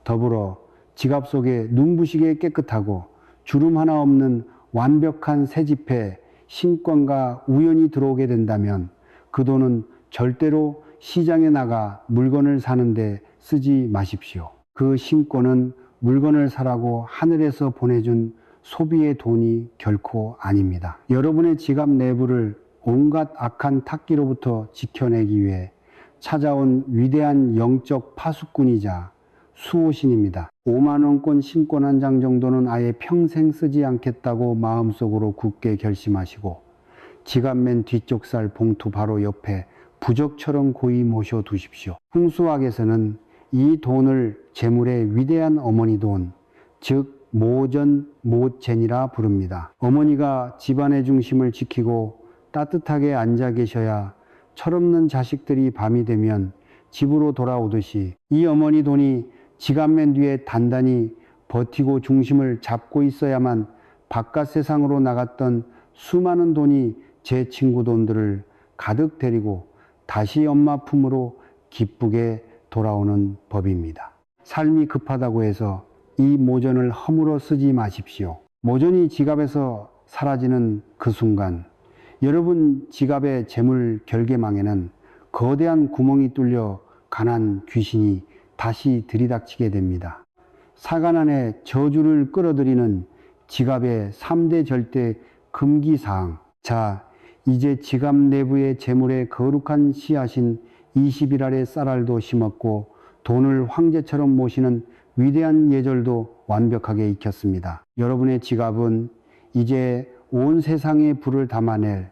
더불어 지갑 속에 눈부시게 깨끗하고 주름 하나 없는 완벽한 새 지폐 신권과 우연히 들어오게 된다면 그 돈은 절대로 시장에 나가 물건을 사는데 쓰지 마십시오. 그 신권은 물건을 사라고 하늘에서 보내준 소비의 돈이 결코 아닙니다. 여러분의 지갑 내부를 온갖 악한 탁기로부터 지켜내기 위해 찾아온 위대한 영적 파수꾼이자 수호신입니다. 5만 원권 신권 한 장 정도는 아예 평생 쓰지 않겠다고 마음속으로 굳게 결심하시고 지갑 맨 뒤쪽 살 봉투 바로 옆에 부적처럼 고이 모셔 두십시오. 풍수학에서는 이 돈을 재물의 위대한 어머니 돈, 즉 모전 모젠이라 부릅니다. 어머니가 집안의 중심을 지키고 따뜻하게 앉아 계셔야 철없는 자식들이 밤이 되면 집으로 돌아오듯이 이 어머니 돈이 지갑 맨 뒤에 단단히 버티고 중심을 잡고 있어야만 바깥 세상으로 나갔던 수많은 돈이 제 친구 돈들을 가득 데리고 다시 엄마 품으로 기쁘게 돌아오는 법입니다. 삶이 급하다고 해서 이 모전을 허물어 쓰지 마십시오. 모전이 지갑에서 사라지는 그 순간 여러분 지갑의 재물 결계망에는 거대한 구멍이 뚫려 가난 귀신이 다시 들이닥치게 됩니다. 사간 안에 저주를 끌어들이는 지갑의 3대 절대 금기사항. 자, 이제 지갑 내부의 재물의 거룩한 씨앗인 20일알의 쌀알도 심었고 돈을 황제처럼 모시는 위대한 예절도 완벽하게 익혔습니다. 여러분의 지갑은 이제 온 세상의 불을 담아낼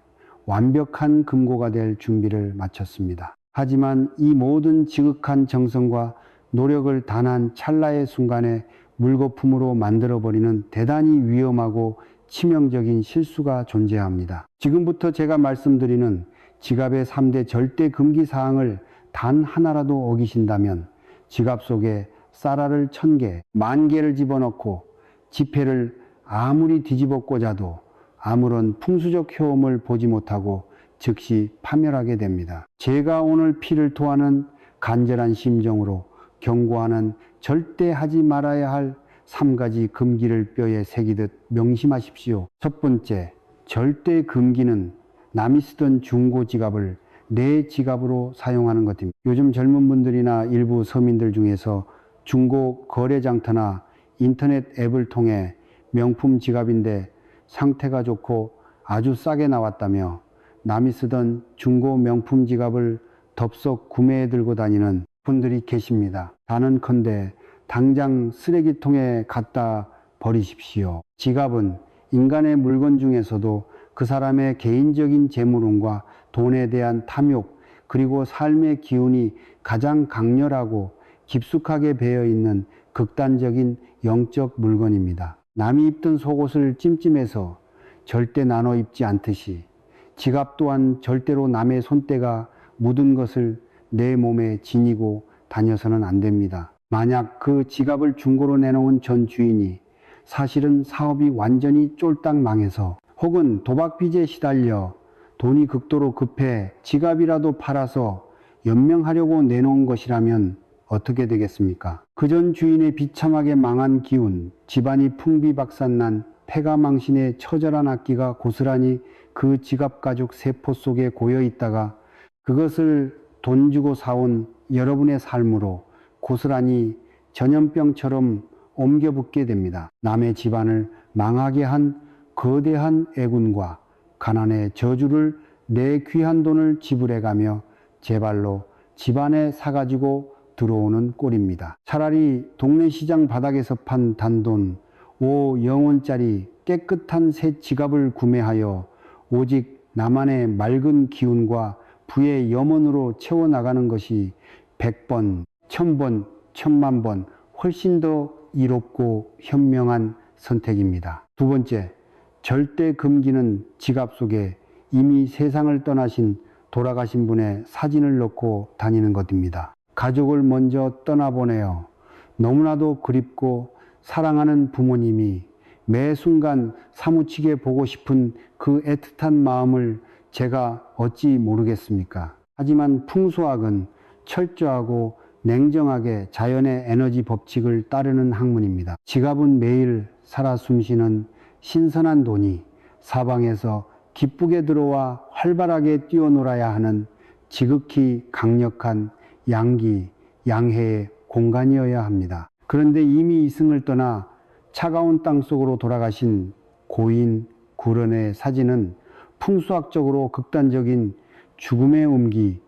완벽한 금고가 될 준비를 마쳤습니다. 하지만 이 모든 지극한 정성과 노력을 단 한 찰나의 순간에 물거품으로 만들어버리는 대단히 위험하고 치명적인 실수가 존재합니다. 지금부터 제가 말씀드리는 지갑의 3대 절대 금기 사항을 단 하나라도 어기신다면 지갑 속에 쌀알을 1000개, 10,000개를 집어넣고 지폐를 아무리 뒤집어 꽂아도 아무런 풍수적 효험을 보지 못하고 즉시 파멸하게 됩니다. 제가 오늘 피를 토하는 간절한 심정으로 경고하는 절대 하지 말아야 할 3가지 금기를 뼈에 새기듯 명심하십시오. 첫 번째, 절대 금기는 남이 쓰던 중고 지갑을 내 지갑으로 사용하는 것입니다. 요즘 젊은 분들이나 일부 서민들 중에서 중고 거래장터나 인터넷 앱을 통해 명품 지갑인데 상태가 좋고 아주 싸게 나왔다며 남이 쓰던 중고 명품 지갑을 덥석 구매해 들고 다니는 분들이 계십니다. 단언컨대 당장 쓰레기통에 갖다 버리십시오. 지갑은 인간의 물건 중에서도 그 사람의 개인적인 재물운과 돈에 대한 탐욕 그리고 삶의 기운이 가장 강렬하고 깊숙하게 배어 있는 극단적인 영적 물건입니다. 남이 입던 속옷을 찜찜해서 절대 나눠 입지 않듯이 지갑 또한 절대로 남의 손때가 묻은 것을 내 몸에 지니고 다녀서는 안 됩니다. 만약 그 지갑을 중고로 내놓은 전 주인이 사실은 사업이 완전히 쫄딱 망해서 혹은 도박 빚에 시달려 돈이 극도로 급해 지갑이라도 팔아서 연명하려고 내놓은 것이라면 어떻게 되겠습니까? 그 전 주인의 비참하게 망한 기운, 집안이 풍비박산난 패가망신의 처절한 악기가 고스란히 그 지갑 가죽 세포 속에 고여 있다가 그것을 돈 주고 사온 여러분의 삶으로 고스란히 전염병처럼 옮겨붙게 됩니다. 남의 집안을 망하게 한 거대한 애군과 가난의 저주를 내 귀한 돈을 지불해가며 제 발로 집안에 사가지고 들어오는 꼴입니다. 차라리 동네 시장 바닥에서 판 단돈 5영원짜리 깨끗한 새 지갑을 구매하여 오직 나만의 맑은 기운과 부의 염원으로 채워나가는 것이 100번, 1000번, 1000만번 훨씬 더 이롭고 현명한 선택입니다. 두 번째, 절대 금기는 지갑 속에 이미 세상을 떠나신 돌아가신 분의 사진을 넣고 다니는 것입니다. 가족을 먼저 떠나보내어 너무나도 그립고 사랑하는 부모님이 매 순간 사무치게 보고 싶은 그 애틋한 마음을 제가 어찌 모르겠습니까? 하지만 풍수학은 철저하고 냉정하게 자연의 에너지 법칙을 따르는 학문입니다. 지갑은 매일 살아 숨쉬는 신선한 돈이 사방에서 기쁘게 들어와 활발하게 뛰어놀아야 하는 지극히 강력한 양기, 양해의 공간이어야 합니다. 그런데 이미 이승을 떠나 차가운 땅 속으로 돌아가신 고인 구런의 사진은 풍수학적으로 극단적인 죽음의 음기,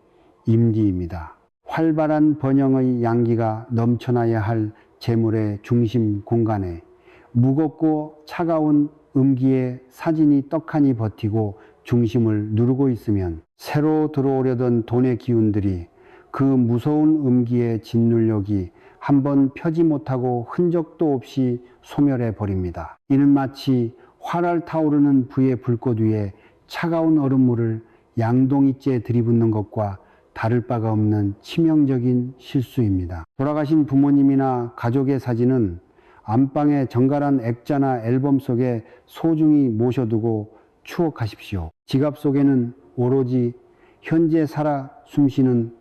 임기입니다. 활발한 번영의 양기가 넘쳐나야 할 재물의 중심 공간에 무겁고 차가운 음기의 사진이 떡하니 버티고 중심을 누르고 있으면 새로 들어오려던 돈의 기운들이 그 무서운 음기의 짓눌력이 한번 펴지 못하고 흔적도 없이 소멸해 버립니다. 이는 마치 활활 타오르는 부의 불꽃 위에 차가운 얼음물을 양동이째 들이붓는 것과 다를 바가 없는 치명적인 실수입니다. 돌아가신 부모님이나 가족의 사진은 안방의 정갈한 액자나 앨범 속에 소중히 모셔두고 추억하십시오. 지갑 속에는 오로지 현재 살아 숨쉬는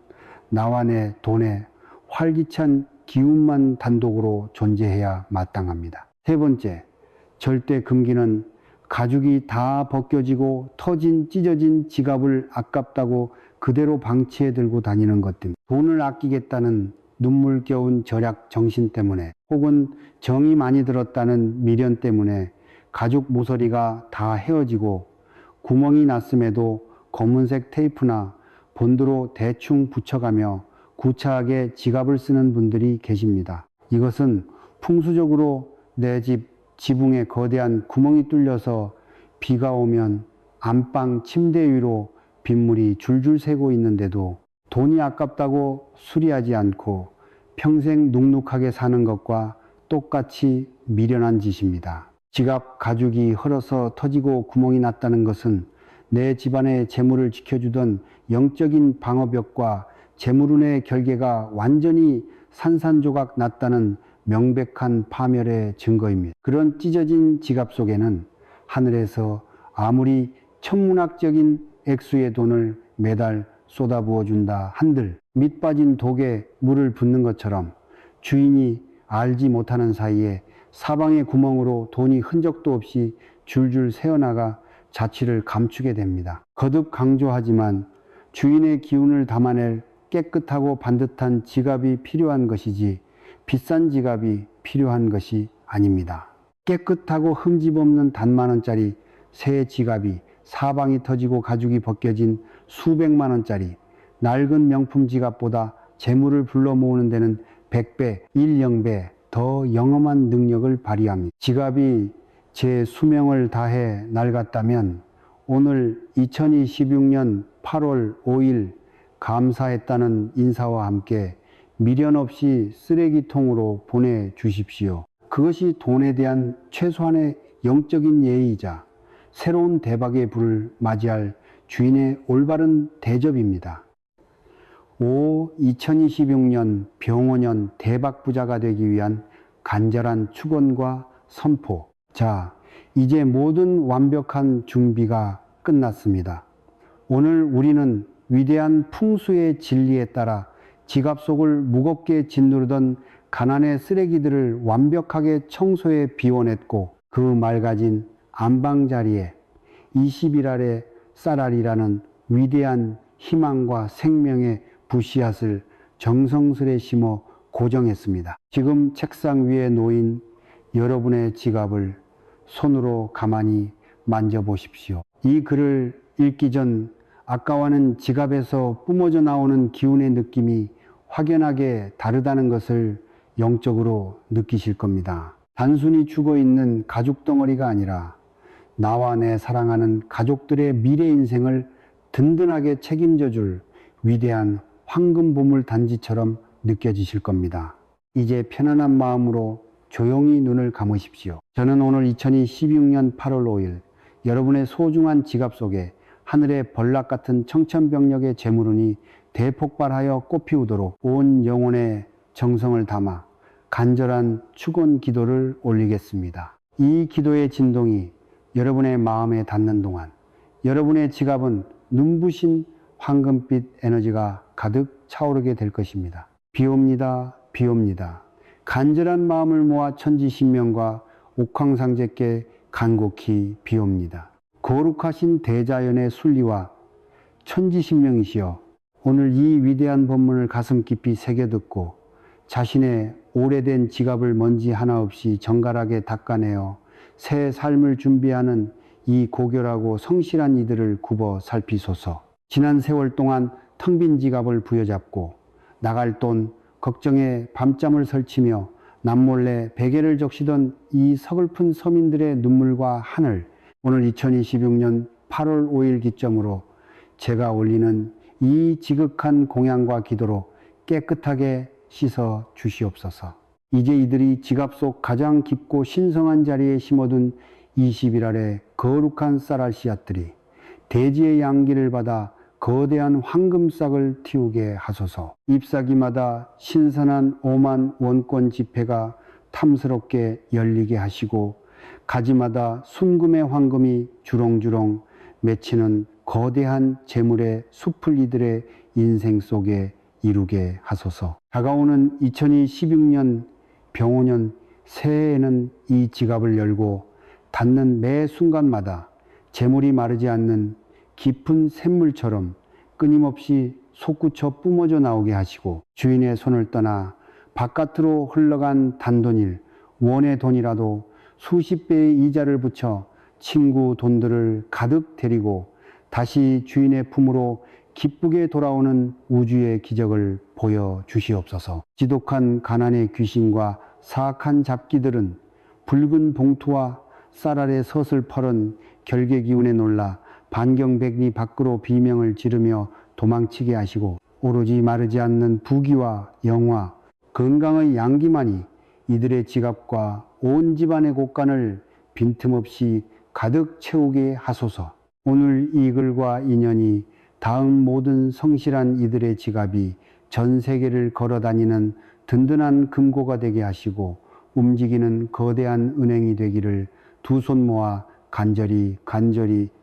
나와 내 돈의 활기찬 기운만 단독으로 존재해야 마땅합니다. 세 번째, 절대 금기는 가죽이 다 벗겨지고 터진 찢어진 지갑을 아깝다고 그대로 방치해 들고 다니는 것입니다. 돈을 아끼겠다는 눈물겨운 절약 정신 때문에 혹은 정이 많이 들었다는 미련 때문에 가죽 모서리가 다 헤어지고 구멍이 났음에도 검은색 테이프나 본드로 대충 붙여가며 구차하게 지갑을 쓰는 분들이 계십니다. 이것은 풍수적으로 내 집 지붕에 거대한 구멍이 뚫려서 비가 오면 안방 침대 위로 빗물이 줄줄 새고 있는데도 돈이 아깝다고 수리하지 않고 평생 눅눅하게 사는 것과 똑같이 미련한 짓입니다. 지갑 가죽이 헐어서 터지고 구멍이 났다는 것은 내 집안의 재물을 지켜주던 영적인 방어벽과 재물운의 결계가 완전히 산산조각 났다는 명백한 파멸의 증거입니다. 그런 찢어진 지갑 속에는 하늘에서 아무리 천문학적인 액수의 돈을 매달 쏟아부어 준다 한들 밑 빠진 독에 물을 붓는 것처럼 주인이 알지 못하는 사이에 사방의 구멍으로 돈이 흔적도 없이 줄줄 새어나가 자취를 감추게 됩니다. 거듭 강조하지만 주인의 기운을 담아낼 깨끗하고 반듯한 지갑이 필요한 것이지 비싼 지갑이 필요한 것이 아닙니다. 깨끗하고 흠집 없는 단만 원짜리 새 지갑이 사방이 터지고 가죽이 벗겨진 수백만 원짜리 낡은 명품 지갑보다 재물을 불러 모으는 데는 100배, 10배 더 영험한 능력을 발휘합니다. 지갑이 제 수명을 다해 낡았다면 오늘 2026년 8월 5일 감사했다는 인사와 함께 미련 없이 쓰레기통으로 보내주십시오. 그것이 돈에 대한 최소한의 영적인 예의이자 새로운 대박의 불을 맞이할 주인의 올바른 대접입니다. 2026년 병원년 대박부자가 되기 위한 간절한 축원과 선포. 자, 이제 모든 완벽한 준비가 끝났습니다. 오늘 우리는 위대한 풍수의 진리에 따라 지갑 속을 무겁게 짓누르던 가난의 쓰레기들을 완벽하게 청소해 비워냈고 그 맑아진 안방자리에 20일 아래 쌀알이라는 위대한 희망과 생명의 부씨앗을 정성스레 심어 고정했습니다. 지금 책상 위에 놓인 여러분의 지갑을 손으로 가만히 만져보십시오. 이 글을 읽기 전 아까와는 지갑에서 뿜어져 나오는 기운의 느낌이 확연하게 다르다는 것을 영적으로 느끼실 겁니다. 단순히 죽어있는 가죽 덩어리가 아니라 나와 내 사랑하는 가족들의 미래 인생을 든든하게 책임져 줄 위대한 황금 보물 단지처럼 느껴지실 겁니다. 이제 편안한 마음으로 조용히 눈을 감으십시오. 저는 오늘 2016년 8월 5일 여러분의 소중한 지갑 속에 하늘의 벌락 같은 청천벽력의 재물운이 대폭발하여 꽃피우도록 온 영혼의 정성을 담아 간절한 축원 기도를 올리겠습니다. 이 기도의 진동이 여러분의 마음에 닿는 동안 여러분의 지갑은 눈부신 황금빛 에너지가 가득 차오르게 될 것입니다. 비옵니다. 비옵니다. 간절한 마음을 모아 천지신명과 옥황상제께 간곡히 비옵니다. 거룩하신 대자연의 순리와 천지신명이시여 오늘 이 위대한 법문을 가슴 깊이 새겨듣고 자신의 오래된 지갑을 먼지 하나 없이 정갈하게 닦아내어 새 삶을 준비하는 이 고결하고 성실한 이들을 굽어 살피소서. 지난 세월 동안 텅 빈 지갑을 부여잡고 나갈 돈 걱정에 밤잠을 설치며 남몰래 베개를 적시던 이 서글픈 서민들의 눈물과 하늘, 오늘 2026년 8월 5일 기점으로 제가 올리는 이 지극한 공양과 기도로 깨끗하게 씻어 주시옵소서. 이제 이들이 지갑 속 가장 깊고 신성한 자리에 심어둔 20일 아래 거룩한 쌀알 씨앗들이 대지의 양기를 받아 거대한 황금싹을 틔우게 하소서. 잎사귀마다 신선한 5만 원권 지폐가 탐스럽게 열리게 하시고 가지마다 순금의 황금이 주렁주렁 맺히는 거대한 재물의 숲을 이들의 인생 속에 이루게 하소서. 다가오는 2026년 병오년 새해에는 이 지갑을 열고 닫는 매 순간마다 재물이 마르지 않는 깊은 샘물처럼 끊임없이 솟구쳐 뿜어져 나오게 하시고 주인의 손을 떠나 바깥으로 흘러간 단돈일, 원의 돈이라도 수십 배의 이자를 붙여 친구 돈들을 가득 데리고 다시 주인의 품으로 기쁘게 돌아오는 우주의 기적을 보여주시옵소서. 지독한 가난의 귀신과 사악한 잡기들은 붉은 봉투와 쌀알의 섯을 펄은 결계 기운에 놀라 반경백리 밖으로 비명을 지르며 도망치게 하시고 오로지 마르지 않는 부귀와 영화, 건강의 양기만이 이들의 지갑과 온 집안의 곳간을 빈틈없이 가득 채우게 하소서. 오늘 이 글과 인연이 다음 모든 성실한 이들의 지갑이 전 세계를 걸어다니는 든든한 금고가 되게 하시고 움직이는 거대한 은행이 되기를 두 손 모아 간절히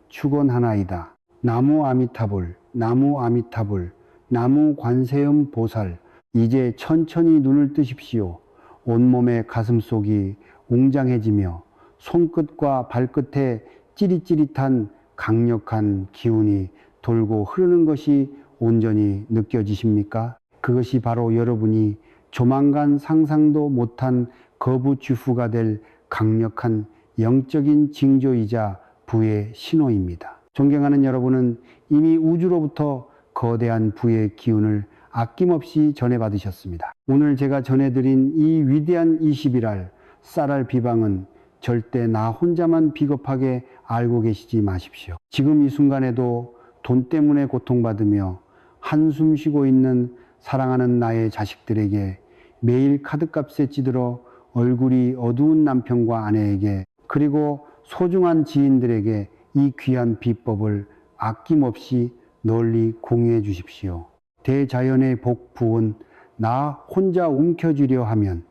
축원하나이다. 나무 아미타불, 나무 아미타불, 나무 관세음 보살. 이제 천천히 눈을 뜨십시오. 온몸의 가슴속이 웅장해지며 손끝과 발끝에 찌릿찌릿한 강력한 기운이 돌고 흐르는 것이 온전히 느껴지십니까? 그것이 바로 여러분이 조만간 상상도 못한 거부주후가 될 강력한 영적인 징조이자 부의 신호입니다. 존경하는 여러분은 이미 우주로부터 거대한 부의 기운을 아낌없이 전해받으셨습니다. 오늘 제가 전해드린 이 위대한 20일알 쌀알 비방은 절대 나 혼자만 비겁하게 알고 계시지 마십시오. 지금 이 순간에도 돈 때문에 고통받으며 한숨 쉬고 있는 사랑하는 나의 자식들에게 매일 카드값에 찌들어 얼굴이 어두운 남편과 아내에게 그리고 소중한 지인들에게 이 귀한 비법을 아낌없이 널리 공유해 주십시오. 대자연의 복부은 나 혼자 움켜쥐려 하면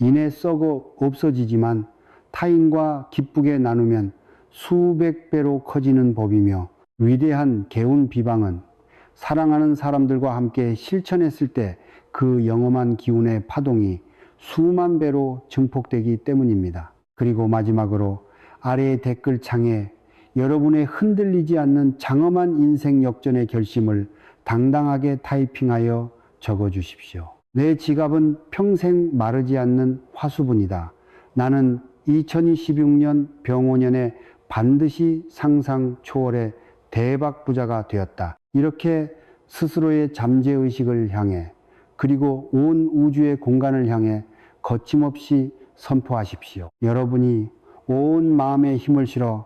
이내 썩어 없어지지만 타인과 기쁘게 나누면 수백 배로 커지는 법이며 위대한 개운 비방은 사랑하는 사람들과 함께 실천했을 때 그 영험한 기운의 파동이 수만 배로 증폭되기 때문입니다. 그리고 마지막으로 아래의 댓글창에 여러분의 흔들리지 않는 장엄한 인생 역전의 결심을 당당하게 타이핑하여 적어주십시오. 내 지갑은 평생 마르지 않는 화수분이다. 나는 2026년 병오년에 반드시 상상 초월의 대박 부자가 되었다. 이렇게 스스로의 잠재의식을 향해 그리고 온 우주의 공간을 향해 거침없이 선포하십시오. 여러분이 온 마음에 힘을 실어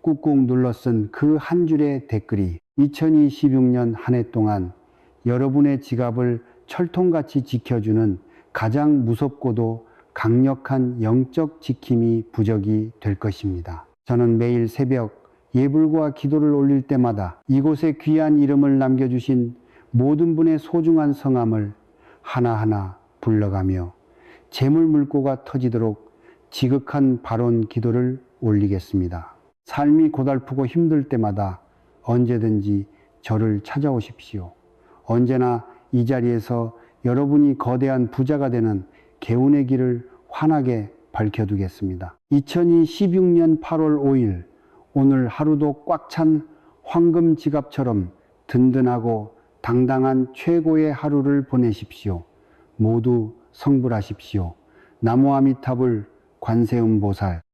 꾹꾹 눌러 쓴 그 한 줄의 댓글이 2026년 한 해 동안 여러분의 지갑을 철통같이 지켜주는 가장 무섭고도 강력한 영적 지킴이 부적이 될 것입니다. 저는 매일 새벽 예불과 기도를 올릴 때마다 이곳에 귀한 이름을 남겨주신 모든 분의 소중한 성함을 하나하나 불러가며 재물물고가 터지도록 지극한 발언 기도를 올리겠습니다. 삶이 고달프고 힘들 때마다 언제든지 저를 찾아오십시오. 언제나 이 자리에서 여러분이 거대한 부자가 되는 개운의 길을 환하게 밝혀두겠습니다. 2026년 8월 5일 오늘 하루도 꽉 찬 황금 지갑처럼 든든하고 당당한 최고의 하루를 보내십시오. 모두 성불하십시오. 나무 아미타불 관세음보살